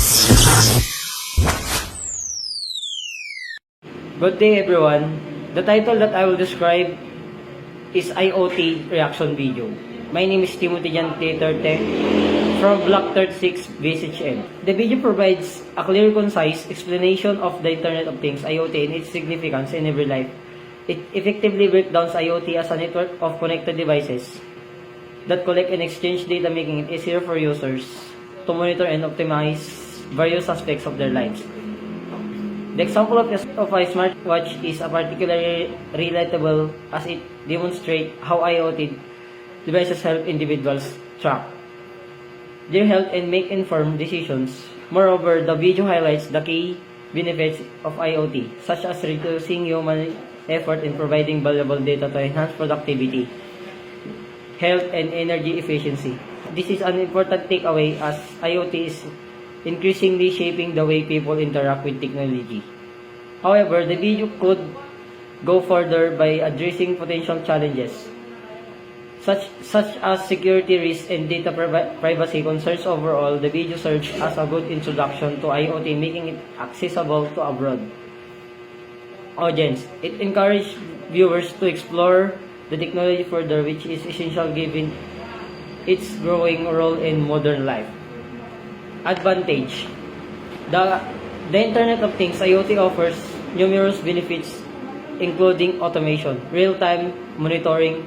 Good day everyone. The title that I will describe is IoT reaction video. My name is Timothy Jan Terte from Block 36 VSHN. The video provides a clear, concise explanation of the Internet of Things, IoT, and its significance in every life. It effectively breaks down IoT as a network of connected devices that collect and exchange data, making it easier for users to monitor and optimize various aspects of their lives. The example of a smartwatch is particularly relatable as it demonstrates how IoT devices help individuals track their health and make informed decisions. Moreover, the video highlights the key benefits of IoT, such as reducing human effort in providing valuable data to enhance productivity, health, and energy efficiency. This is an important takeaway as IoT is increasingly shaping the way people interact with technology. However, the video could go further by addressing potential challenges such as security risks and data privacy concerns. Overall, the video serves as a good introduction to IoT, making it accessible to a broad audience. It encourages viewers to explore the technology further, which is essential given its growing role in modern life. Advantage: The Internet of Things, IoT, offers numerous benefits including automation, real-time monitoring,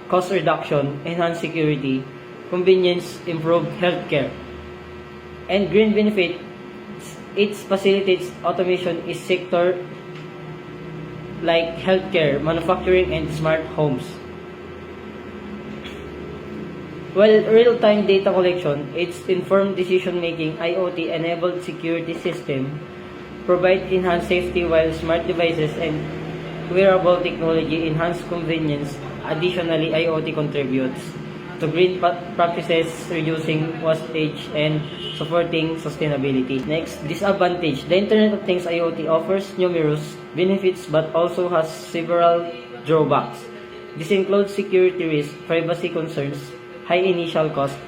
cost reduction, enhanced security, convenience, improved healthcare, and green benefits. It facilitates automation in sectors like healthcare, manufacturing, and smart homes. While real-time data collection, its informed decision-making, IoT-enabled security system provide enhanced safety, while smart devices and wearable technology enhance convenience. Additionally, IoT contributes to green practices, reducing wastage and supporting sustainability. Next, disadvantage. The Internet of Things, IoT, offers numerous benefits but also has several drawbacks. This includes security risks, privacy concerns, high initial cost,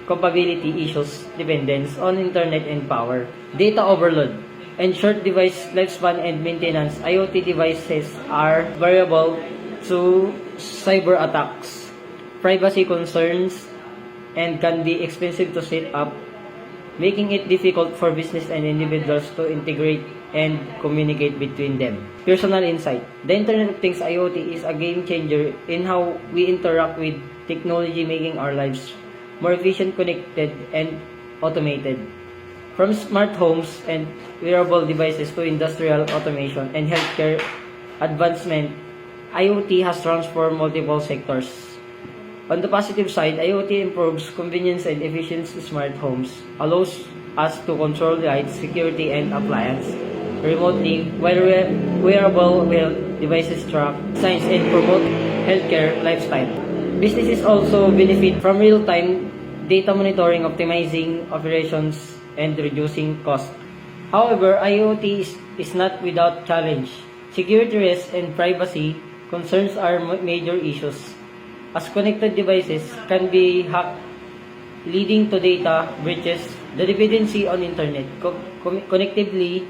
compatibility issues, dependence on internet and power, data overload, and short device lifespan and maintenance. IoT devices are vulnerable to cyber attacks, privacy concerns, and can be expensive to set up, making it difficult for business and individuals to integrate and communicate between them. Personal insight. The Internet of Things, IoT, is a game changer in how we interact with technology, making our lives more efficient, connected, and automated. From smart homes and wearable devices to industrial automation and healthcare advancement, IoT has transformed multiple sectors. On the positive side, IoT improves convenience and efficiency. Smart homes allows us to control lights, security, and appliance remotely, while wearable devices track science and promote healthcare lifestyle. Businesses also benefit from real-time data monitoring, optimizing operations, and reducing costs. However, IoT is not without challenge. Security risks and privacy concerns are major issues, as connected devices can be hacked, leading to data breaches. The dependency on internet, connectivity,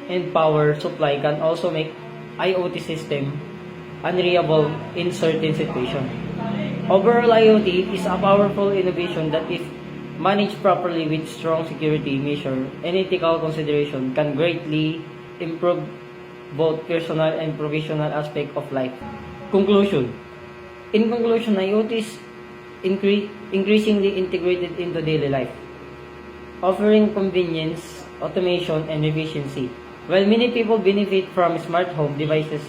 and power supply can also make IoT system unreliable in certain situations. Overall, IoT is a powerful innovation that, if managed properly with strong security measures and ethical consideration, can greatly improve both personal and professional aspects of life. Conclusion. In conclusion, IoT is increasingly integrated into daily life, offering convenience, automation, and efficiency. While many people benefit from smart home devices,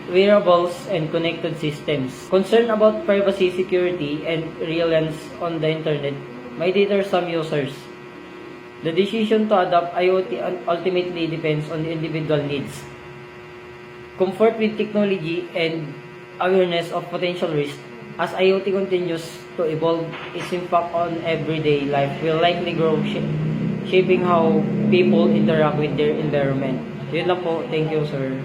wearables, and connected systems, concern about privacy, security, and reliance on the internet might deter some users. The decision to adopt IoT ultimately depends on the individual needs, comfort with technology, and awareness of potential risks. As IoT continues to evolve, its impact on everyday life will likely grow, shaping how people interact with their environment. Yun lang po. Thank you, sir.